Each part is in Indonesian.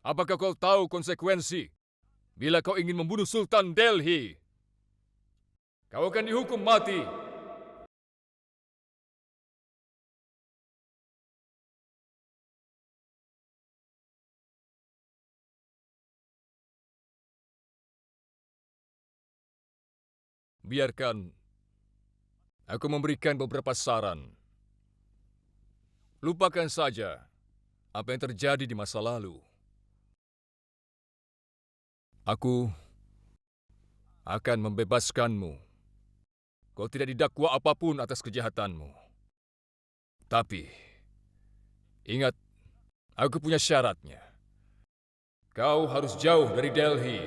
apakah kau tahu konsekuensi bila kau ingin membunuh Sultan Delhi? Kau akan dihukum mati. Biarkan aku memberikan beberapa saran. Lupakan saja apa yang terjadi di masa lalu. Aku akan membebaskanmu. Kau tidak didakwa apapun atas kejahatanmu. Tapi, ingat, aku punya syaratnya. Kau harus jauh dari Delhi.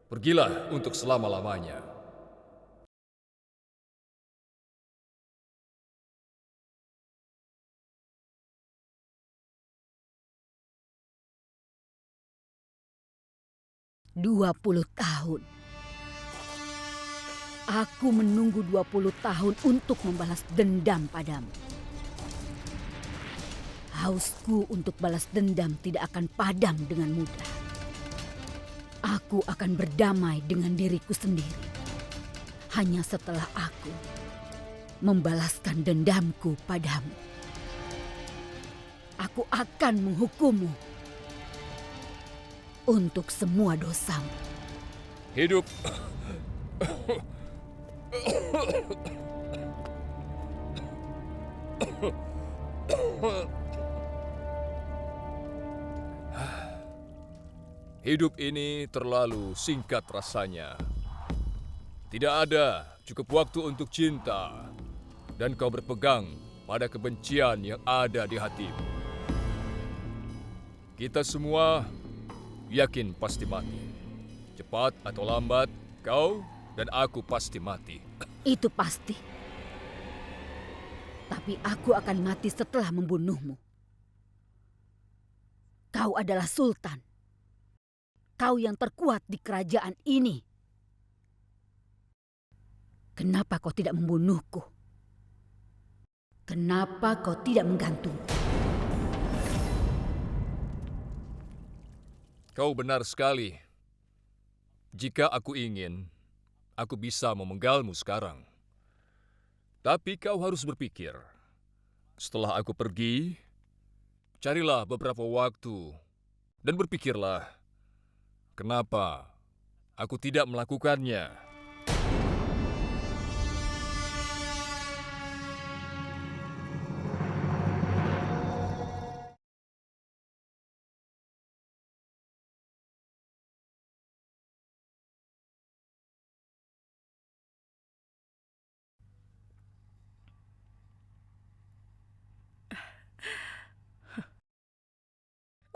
Pergilah untuk selama-lamanya. Dua 20 tahun. Aku menunggu 20 tahun untuk membalas dendam padamu. Hausku untuk balas dendam tidak akan padam dengan mudah. Aku akan berdamai dengan diriku sendiri. Hanya setelah aku membalaskan dendamku padamu. Aku akan menghukummu untuk semua dosamu. Hidup. Hidup ini terlalu singkat rasanya. Tidak ada cukup waktu untuk cinta. Dan kau berpegang pada kebencian yang ada di hatimu. Kita semua yakin pasti mati. Cepat atau lambat, kau dan aku pasti mati. Itu pasti. Tapi aku akan mati setelah membunuhmu. Kau adalah sultan. Kau yang terkuat di kerajaan ini. Kenapa kau tidak membunuhku? Kenapa kau tidak menggantung? Kau benar sekali. Jika aku ingin, aku bisa memenggalmu sekarang. Tapi kau harus berpikir. Setelah aku pergi, carilah beberapa waktu dan berpikirlah, kenapa aku tidak melakukannya?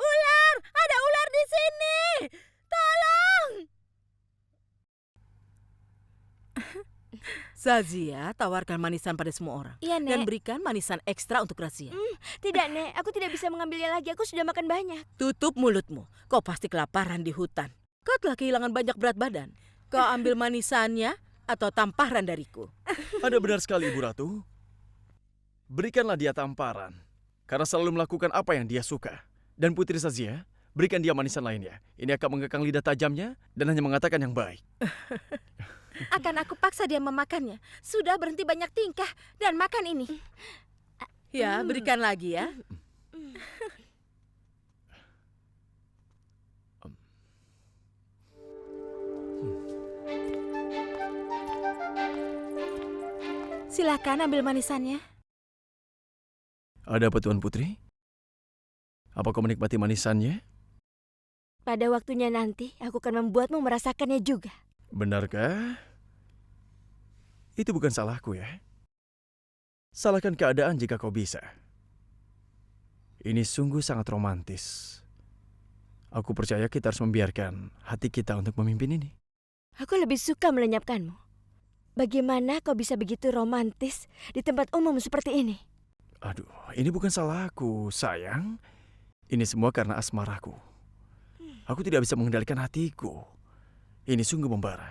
Ular! Ada ular di sini! Tolong! Zazia, tawarkan manisan pada semua orang. Iya, Dan Nek. berikan manisan ekstra untuk Razia. Tidak, Nek. Aku tidak bisa mengambilnya lagi. Aku sudah makan banyak. Tutup mulutmu. Kau pasti kelaparan di hutan. Kau telah kehilangan banyak berat badan. Kau ambil manisannya atau tamparan dariku. Ada benar sekali, Ibu Ratu. Berikanlah dia tamparan. Karena selalu melakukan apa yang dia suka. Dan Putri Zazia, berikan dia manisan lainnya. Ini akan mengekang lidah tajamnya dan hanya mengatakan yang baik. Akan aku paksa dia memakannya. Sudah berhenti banyak tingkah dan makan ini. Ya, berikan lagi ya. Silakan ambil manisannya. Ada apa, Tuan Putri? Apa kau menikmati manisannya? Pada waktunya nanti, aku akan membuatmu merasakannya juga. Benarkah? Itu bukan salahku ya. Salahkan keadaan jika kau bisa. Ini sungguh sangat romantis. Aku percaya kita harus membiarkan hati kita untuk memimpin ini. Aku lebih suka melenyapkanmu. Bagaimana kau bisa begitu romantis di tempat umum seperti ini? Aduh, ini bukan salahku, sayang. Ini semua karena asmaraku. Aku tidak bisa mengendalikan hatiku. Ini sungguh membara.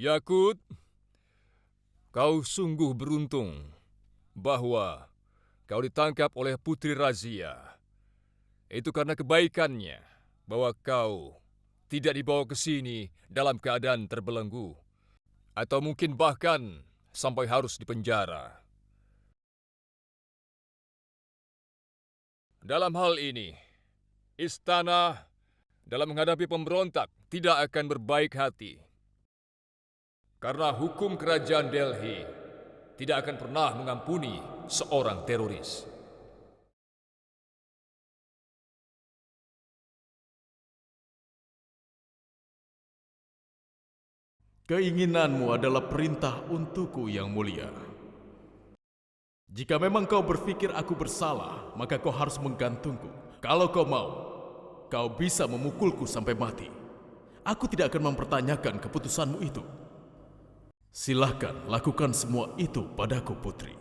Yakut, kau sungguh beruntung bahwa kau ditangkap oleh Putri Razia. Itu karena kebaikannya bahwa kau tidak dibawa ke sini dalam keadaan terbelenggu. Atau mungkin bahkan sampai harus dipenjara. Dalam hal ini, istana dalam menghadapi pemberontak tidak akan berbaik hati. Karena hukum kerajaan Delhi tidak akan pernah mengampuni seorang teroris. Keinginanmu adalah perintah untukku yang mulia. Jika memang kau berpikir aku bersalah, maka kau harus menggantungku. Kalau kau mau, kau bisa memukulku sampai mati. Aku tidak akan mempertanyakan keputusanmu itu. Silahkan lakukan semua itu padaku, Putri.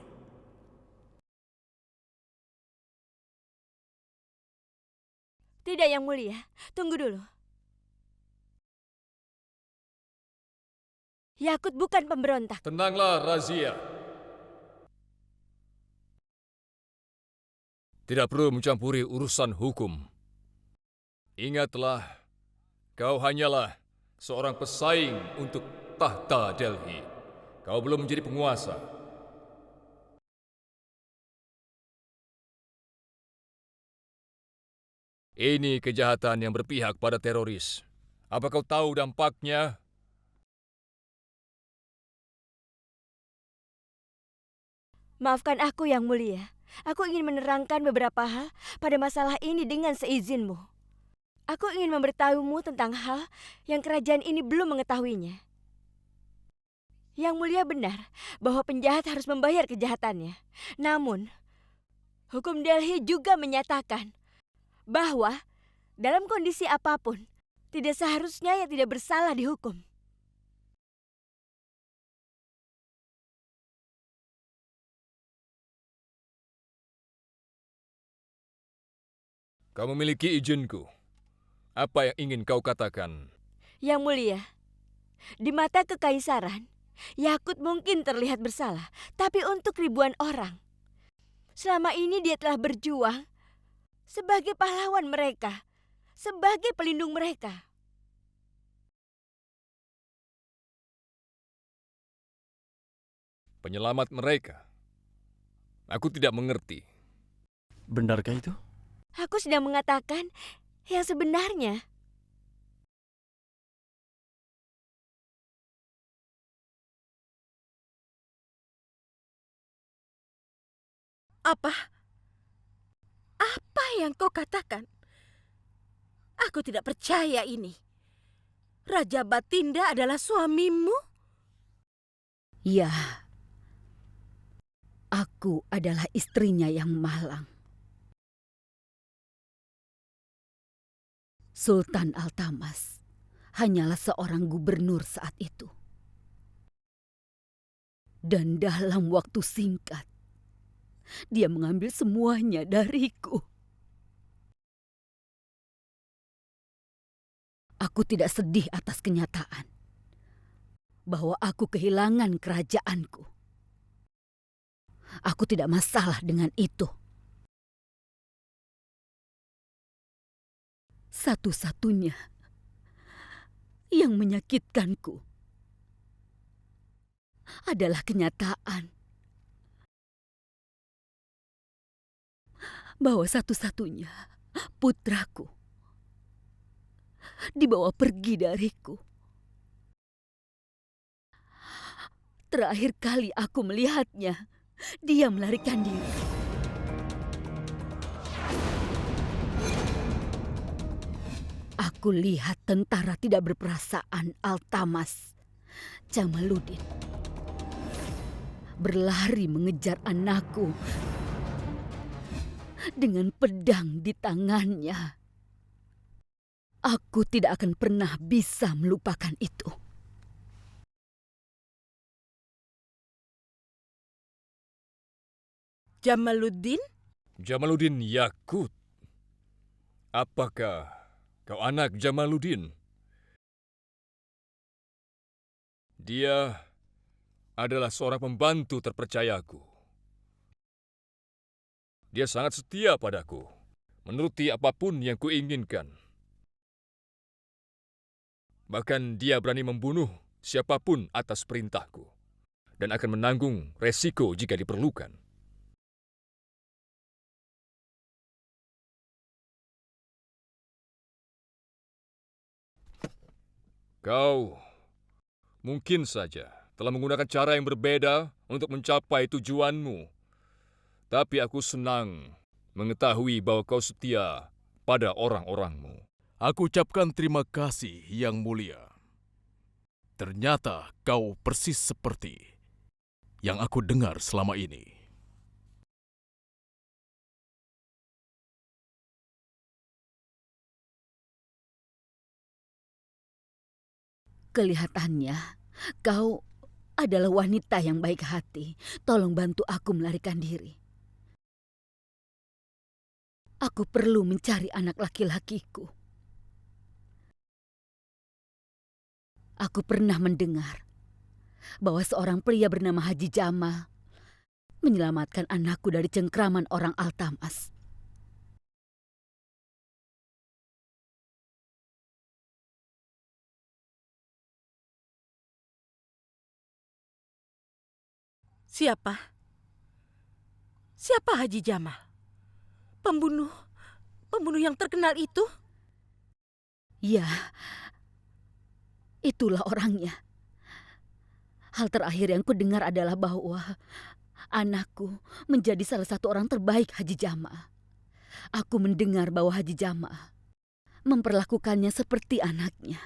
Tidak, Yang Mulia. Tunggu dulu. Yakut bukan pemberontak. Tenanglah, Razia. Tidak perlu mencampuri urusan hukum. Ingatlah, kau hanyalah seorang pesaing untuk tahta Delhi. Kau belum menjadi penguasa. Ini kejahatan yang berpihak pada teroris. Apa kau tahu dampaknya? Maafkan aku, Yang Mulia. Aku ingin menerangkan beberapa hal pada masalah ini dengan seizinmu. Aku ingin memberitahumu tentang hal yang kerajaan ini belum mengetahuinya. Yang Mulia benar bahwa penjahat harus membayar kejahatannya. Namun, hukum Delhi juga menyatakan bahwa dalam kondisi apapun, tidak seharusnya yang tidak bersalah dihukum. Kau memiliki izinku. Apa yang ingin kau katakan? Yang Mulia, di mata kekaisaran, Yakut mungkin terlihat bersalah, tapi untuk ribuan orang, selama ini dia telah berjuang sebagai pahlawan mereka, sebagai pelindung mereka. Penyelamat mereka. Aku tidak mengerti. Benarkah itu? Aku sedang mengatakan yang sebenarnya. Apa? Apa yang kau katakan? Aku tidak percaya ini. Raja Batinda adalah suamimu? Ya, aku adalah istrinya yang malang. Sultan Al-Tamas hanyalah seorang gubernur saat itu. Dan dalam waktu singkat, dia mengambil semuanya dariku. Aku tidak sedih atas kenyataan bahwa aku kehilangan kerajaanku. Aku tidak masalah dengan itu. Satu-satunya yang menyakitkanku adalah kenyataan bahwa satu-satunya putraku dibawa pergi dariku. Terakhir kali aku melihatnya, dia melarikan diri. Aku lihat tentara tidak berperasaan Al-Tamas, Jamaluddin, berlari mengejar anakku dengan pedang di tangannya. Aku tidak akan pernah bisa melupakan itu. Jamaluddin? Jamaluddin Yakut. Apakah kau anak Jamaluddin? Dia adalah seorang pembantu terpercayaku. Dia sangat setia padaku, menuruti apapun yang kuinginkan. Bahkan dia berani membunuh siapapun atas perintahku dan akan menanggung resiko jika diperlukan. Kau mungkin saja telah menggunakan cara yang berbeda untuk mencapai tujuanmu. Tapi aku senang mengetahui bahwa kau setia pada orang-orangmu. Aku ucapkan terima kasih, Yang Mulia. Ternyata kau persis seperti yang aku dengar selama ini. Kelihatannya kau adalah wanita yang baik hati. Tolong bantu aku melarikan diri. Aku perlu mencari anak laki-lakiku. Aku pernah mendengar bahwa seorang pria bernama Haji Jamal menyelamatkan anakku dari cengkraman orang Altamas. Siapa? Siapa Haji Jamal? Pembunuh yang terkenal itu? Ya, itulah orangnya. Hal terakhir yang kudengar adalah bahwa anakku menjadi salah satu orang terbaik Haji Jamal. Aku mendengar bahwa Haji Jamal memperlakukannya seperti anaknya.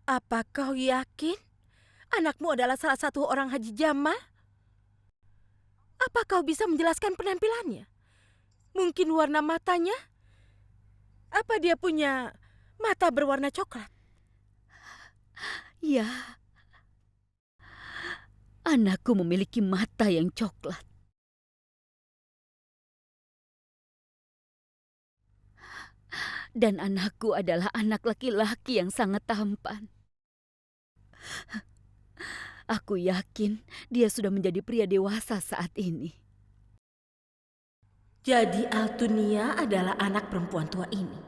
Apa kau yakin anakmu adalah salah satu orang Haji Jamal? Apa kau bisa menjelaskan penampilannya? Mungkin warna matanya? Apa dia punya mata berwarna coklat? Ya, anakku memiliki mata yang coklat. Dan anakku adalah anak laki-laki yang sangat tampan. Aku yakin dia sudah menjadi pria dewasa saat ini. Jadi Altunia adalah anak perempuan tua ini.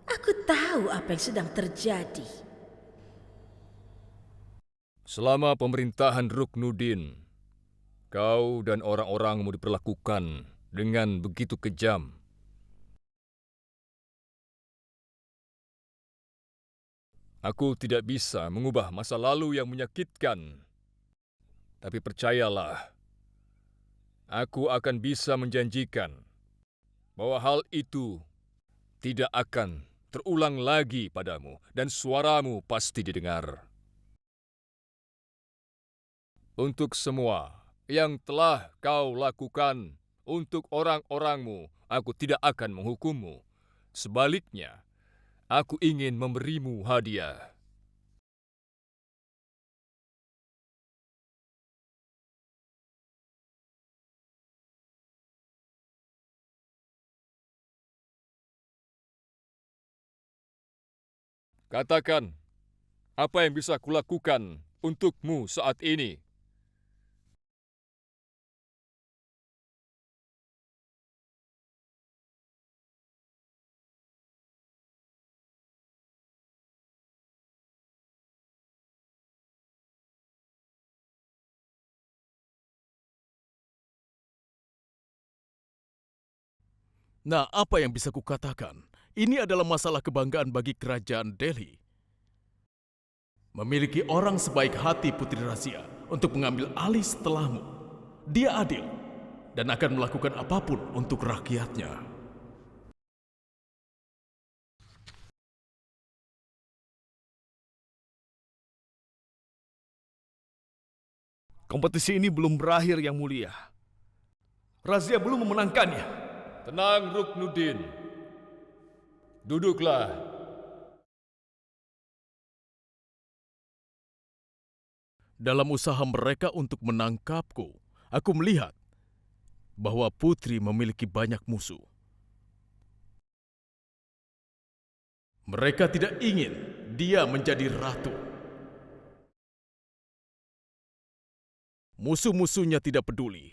Aku tahu apa yang sedang terjadi. Selama pemerintahan Ruknuddin, kau dan orang-orangmu diperlakukan dengan begitu kejam. Aku tidak bisa mengubah masa lalu yang menyakitkan. Tapi percayalah, aku akan bisa menjanjikan bahwa hal itu tidak akan terulang lagi padamu dan suaramu pasti didengar. Untuk semua yang telah kau lakukan untuk orang-orangmu, aku tidak akan menghukummu. Sebaliknya, aku ingin memberimu hadiah. Katakan, apa yang bisa kulakukan untukmu saat ini? Nah, apa yang bisa kukatakan? Ini adalah masalah kebanggaan bagi kerajaan Delhi. Memiliki orang sebaik hati Putri Razia untuk mengambil alih setelahmu. Dia adil dan akan melakukan apapun untuk rakyatnya. Kompetisi ini belum berakhir, Yang Mulia. Razia belum memenangkannya. Tenang, Ruknuddin. Duduklah. Dalam usaha mereka untuk menangkapku, aku melihat bahwa Putri memiliki banyak musuh. Mereka tidak ingin dia menjadi ratu. musuh-musuhnya tidak peduli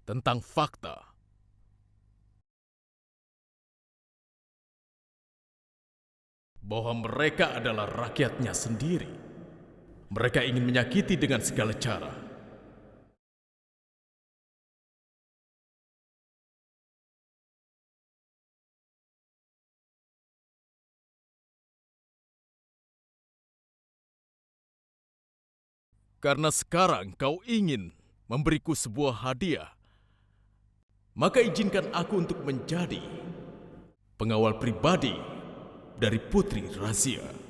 tentang fakta. Bahwa mereka adalah rakyatnya sendiri. Mereka ingin menyakiti dengan segala cara. Karena sekarang kau ingin memberiku sebuah hadiah, maka izinkan aku untuk menjadi pengawal pribadi dari Putri Razia.